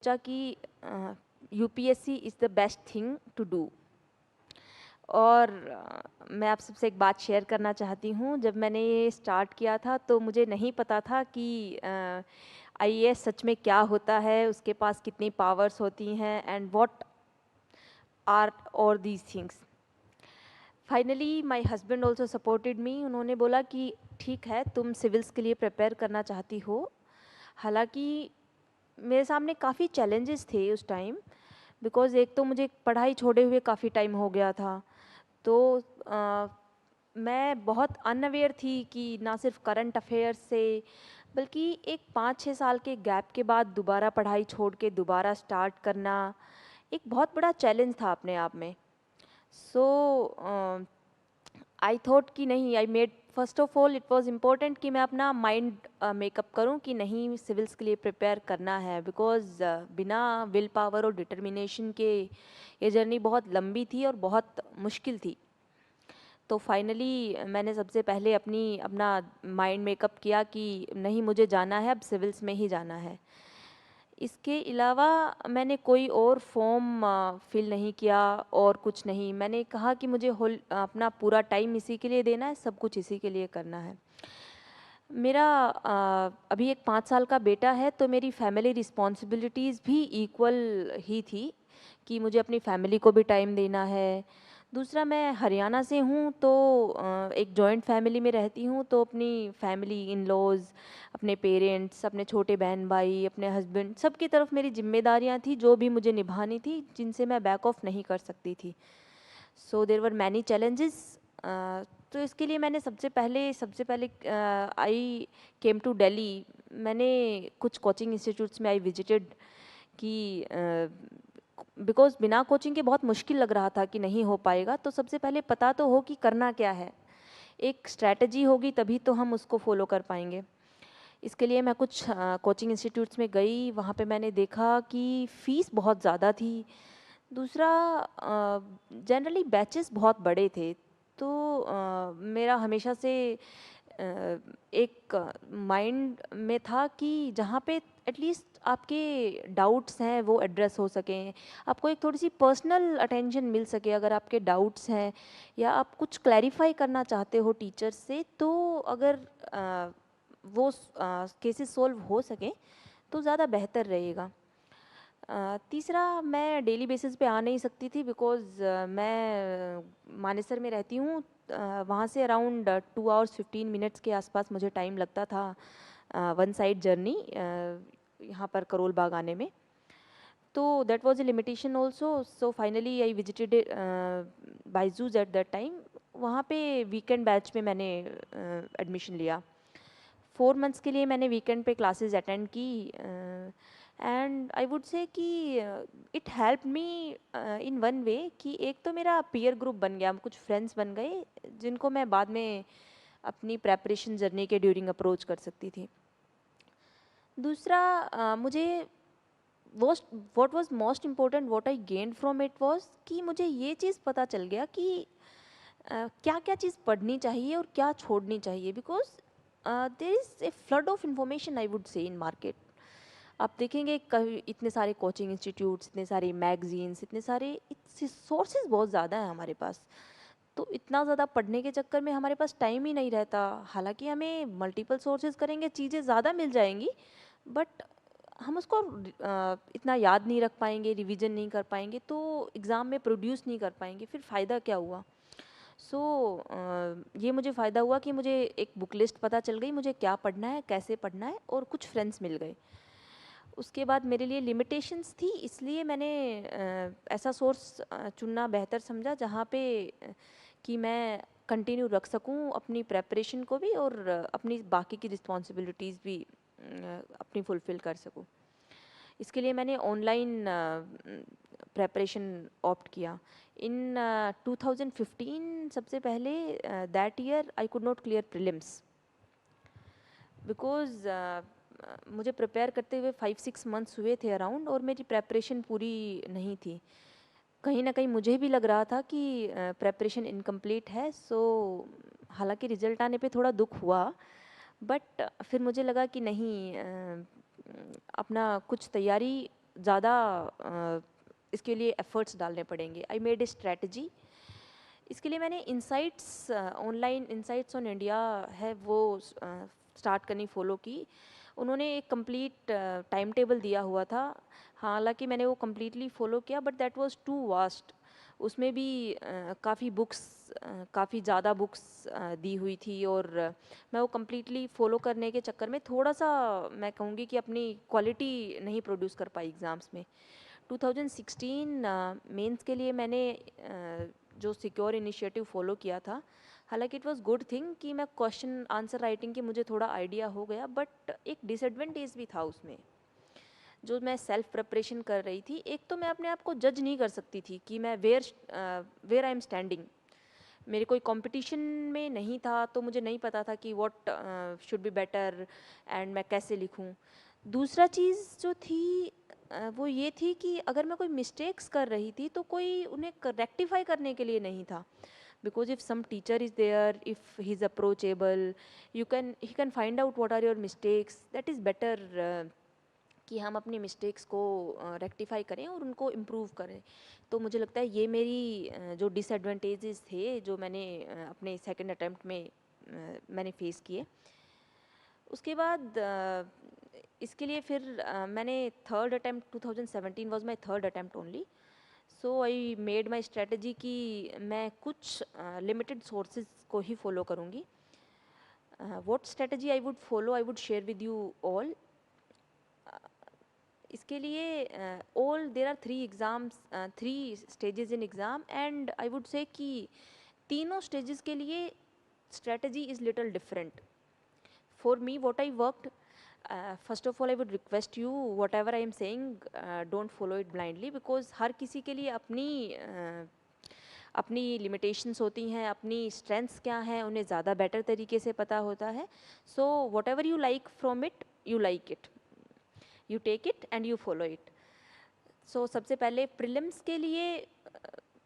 सोचा कि UPSC is the best thing to do. और मैं आप सबसे एक बात शेयर करना चाहती हूँ। जब मैंने ये स्टार्ट किया था तो मुझे नहीं पता था कि आईएएस सच में क्या होता है, उसके पास कितनी पावर्स होती हैं एंड व्हाट आर और these things. Finally my husband also supported me. उन्होंने बोला कि ठीक है, तुम सिविल्स के लिए प्रिपेयर करना चाहती हो। हालांकि मेरे सामने काफ़ी चैलेंजेस थे उस टाइम, बिकॉज़ एक तो मुझे पढ़ाई छोड़े हुए काफ़ी टाइम हो गया था। तो मैं बहुत अनअवेयर थी कि ना सिर्फ करंट अफेयर्स से, बल्कि एक 5-6 साल के गैप के बाद दोबारा पढ़ाई छोड़ के दोबारा स्टार्ट करना एक बहुत बड़ा चैलेंज था अपने आप में। सो आई थॉट कि नहीं, I made first of all it was important कि मैं अपना माइंड मेकअप करूं कि नहीं, सिविल्स के लिए प्रिपेयर करना है। बिकॉज बिना विल पावर और डिटर्मिनेशन के ये जर्नी बहुत लंबी थी और बहुत मुश्किल थी। तो फाइनली मैंने सबसे पहले अपना माइंड मेकअप किया कि नहीं, मुझे जाना है, अब सिविल्स में ही जाना है। इसके अलावा मैंने कोई और फॉर्म फिल नहीं किया और कुछ नहीं। मैंने कहा कि मुझे होल अपना पूरा टाइम इसी के लिए देना है, सब कुछ इसी के लिए करना है। मेरा अभी एक 5 साल का बेटा है, तो मेरी फैमिली रिस्पॉन्सिबिलिटीज़ भी इक्वल ही थी कि मुझे अपनी फैमिली को भी टाइम देना है। दूसरा, मैं हरियाणा से हूँ, तो एक जॉइंट फैमिली में रहती हूँ, तो अपनी फैमिली, इन लॉज, अपने पेरेंट्स, अपने छोटे बहन भाई, अपने हस्बैंड, सबकी तरफ मेरी जिम्मेदारियाँ थी जो भी मुझे निभानी थी, जिनसे मैं बैक ऑफ नहीं कर सकती थी। सो देर वर मैनी चैलेंजेस। तो इसके लिए मैंने सबसे पहले आई केम टू दिल्ली। मैंने कुछ कोचिंग इंस्टीट्यूट्स में आई विजिटेड कि बिकॉज बिना कोचिंग के बहुत मुश्किल लग रहा था कि नहीं हो पाएगा। तो सबसे पहले पता तो हो कि करना क्या है, एक स्ट्रैटेजी होगी तभी तो हम उसको फॉलो कर पाएंगे। इसके लिए मैं कुछ कोचिंग इंस्टीट्यूट्स में गई। वहाँ पे मैंने देखा कि फ़ीस बहुत ज़्यादा थी। दूसरा, जनरली बैचेस बहुत बड़े थे। तो मेरा हमेशा से एक माइंड में था कि जहाँ पे एटलीस्ट आपके डाउट्स हैं वो एड्रेस हो सकें, आपको एक थोड़ी सी पर्सनल अटेंशन मिल सके अगर आपके डाउट्स हैं, या आप कुछ क्लैरिफाई करना चाहते हो टीचर से, तो अगर वो केसेस सॉल्व हो सकें तो ज़्यादा बेहतर रहेगा। तीसरा, मैं डेली बेसिस पे आ नहीं सकती थी, बिकॉज़ मैं मानेसर में रहती हूँ। वहाँ से अराउंड 2 आवर्स 15 मिनट्स के आसपास मुझे टाइम लगता था वन साइड जर्नी यहाँ पर करोल बाग आने में। तो that was a limitation also. So finally I visited Byju's at that time. वहाँ पे वीकेंड बैच में मैंने एडमिशन लिया। 4 मंथ्स के लिए मैंने वीकेंड पे क्लासेस अटेंड की। एंड आई वुड से कि it help me in one way कि एक तो मेरा पीयर ग्रुप बन गया, कुछ फ्रेंड्स बन गए जिनको मैं बाद में अपनी प्रेपरेशन जर्नी के ड्यूरिंग अप्रोच कर सकती थी। दूसरा, मुझे what was most important, what I gain from it was कि मुझे ये चीज़ पता चल गया कि क्या क्या चीज़ पढ़नी चाहिए और क्या छोड़नी चाहिए। Because there is a flood of information, I would से, इन मार्केट। आप देखेंगे कभी इतने सारे कोचिंग इंस्टीट्यूट्स, इतने सारे मैगजीन्स, इतने सारे सोर्सेज बहुत ज़्यादा हैं हमारे पास। तो इतना ज़्यादा पढ़ने के चक्कर में हमारे पास टाइम ही नहीं रहता। हालांकि हमें मल्टीपल सोर्सेज करेंगे चीज़ें ज़्यादा मिल जाएंगी, बट हम उसको इतना याद नहीं रख पाएंगे, रिवीजन नहीं कर पाएंगे, तो एग्ज़ाम में प्रोड्यूस नहीं कर पाएंगे, फिर फ़ायदा क्या हुआ। सो ये मुझे फ़ायदा हुआ कि मुझे एक बुक लिस्ट पता चल गई, मुझे क्या पढ़ना है, कैसे पढ़ना है, और कुछ फ्रेंड्स मिल गए। उसके बाद मेरे लिए लिमिटेशंस थी, इसलिए मैंने ऐसा सोर्स चुनना बेहतर समझा जहाँ पे कि मैं कंटिन्यू रख सकूँ अपनी प्रेपरेशन को भी, और अपनी बाकी की रिस्पॉन्सिबिलिटीज़ भी अपनी फुलफ़िल कर सकूँ। इसके लिए मैंने ऑनलाइन प्रेपरेशन ऑप्ट किया। इन 2015 सबसे पहले, that year I could not clear prelims, because मुझे प्रिपेयर करते हुए 5-6 मंथ्स हुए थे अराउंड, और मेरी प्रेपरेशन पूरी नहीं थी। कहीं ना कहीं मुझे भी लग रहा था कि प्रेपरेशन इनकम्प्लीट है। सो हालांकि रिजल्ट आने पे थोड़ा दुख हुआ, बट फिर मुझे लगा कि नहीं, अपना कुछ तैयारी ज़्यादा इसके लिए एफर्ट्स डालने पड़ेंगे। I made a strategy. इसके लिए मैंने insights, online insights on India है वो स्टार्ट करनी फ़ॉलो की। उन्होंने एक कंप्लीट टाइम टेबल दिया हुआ था, हालांकि मैंने वो कम्प्लीटली फ़ॉलो किया, but that was too vast. उसमें भी काफ़ी बुक्स, काफ़ी ज़्यादा बुक्स दी हुई थी, और मैं वो कम्प्लीटली फ़ॉलो करने के चक्कर में थोड़ा सा, मैं कहूँगी कि अपनी क्वालिटी नहीं प्रोड्यूस कर पाई एग्ज़ाम्स में। 2016 मेंस के लिए मैंने जो सिक्योर इनिशिएटिव फॉलो किया था, हालांकि इट वाज गुड थिंग कि मैं क्वेश्चन आंसर राइटिंग की मुझे थोड़ा आइडिया हो गया, बट एक डिसएडवांटेज भी था उसमें। जो मैं सेल्फ प्रिपरेशन कर रही थी, एक तो मैं अपने आप को जज नहीं कर सकती थी कि मैं वेयर आई एम स्टैंडिंग। मेरे कोई कंपटीशन में नहीं था, तो मुझे नहीं पता था कि what should be better and मैं कैसे लिखूं। दूसरा चीज़ जो थी वो ये थी कि अगर मैं कोई मिस्टेक्स कर रही थी तो कोई उन्हें रेक्टिफाई करने के लिए नहीं था। Because if some teacher is there, if he is approachable, he can find out what are your mistakes, that is better कि हम अपनी मिस्टेक्स को रेक्टिफाई करें और उनको इम्प्रूव करें। तो मुझे लगता है ये मेरी जो डिसएडवांटेजेस थे जो मैंने अपने सेकंड अटेम्प्ट में मैंने फेस किए। उसके बाद इसके लिए फिर मैंने third attempt, 2017 was my third attempt only. So I made my strategy कि मैं कुछ लिमिटेड सोर्सेज को ही फॉलो करूँगी। What strategy I would follow, I would share with you all. इसके लिए all there are 3 exams, 3 stages in exam, and I would say कि तीनों स्टेजेस के लिए strategy is little different. For me, what I worked, first of all, I would request you, whatever I am saying, don't follow it blindly, because हर किसी के लिए अपनी limitations होती हैं, अपनी स्ट्रेंथ्स क्या हैं उन्हें ज़्यादा बेटर तरीके से पता होता है। So whatever you like from it, you like it, you take it and you follow it. So सबसे पहले प्रिलिम्स के लिए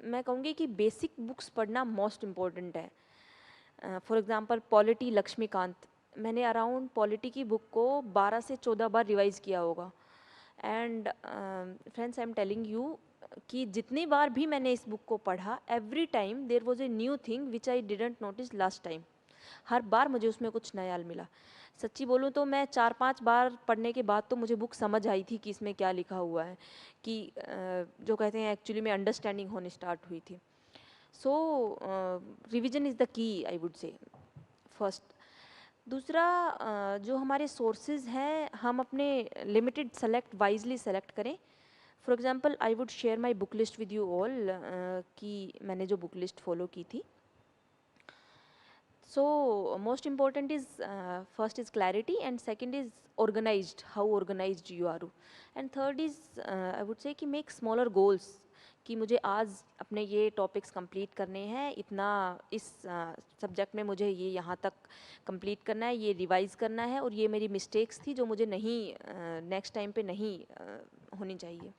मैं कहूँगी कि बेसिक बुक्स पढ़ना मोस्ट इम्पॉर्टेंट है। फॉर एग्ज़ाम्पल पॉलिटी लक्ष्मीकांत, मैंने अराउंड पॉलिटी की बुक को 12 से 14 बार रिवाइज़ किया होगा। And friends, I am telling you कि जितनी बार भी मैंने इस बुक को पढ़ा, every time there was a new thing which I didn't notice last time. हर बार मुझे उसमें कुछ नया मिला। सच्ची बोलूँ तो मैं 4-5 बार पढ़ने के बाद तो मुझे बुक समझ आई थी कि इसमें क्या लिखा हुआ है, कि जो कहते हैं एक्चुअली में अंडरस्टैंडिंग होने स्टार्ट हुई थी। सो revision is the key, I would से, फर्स्ट। दूसरा, जो हमारे सोर्सेज हैं हम अपने लिमिटेड सेलेक्ट, वाइजली सेलेक्ट करें। For example I would share my book list with you all, कि मैंने जो बुक लिस्ट फॉलो की थी। So most important is, first is clarity, and second is organized, how organized you are, and third is I would say make make smaller goals, कि मुझे आज अपने ये टॉपिक्स कंप्लीट करने हैं, इतना इस सब्जेक्ट में मुझे ये यहाँ तक कंप्लीट करना है, ये रिवाइज़ करना है, और ये मेरी मिस्टेक्स थी जो मुझे नहीं नेक्स्ट टाइम पे नहीं होनी चाहिए।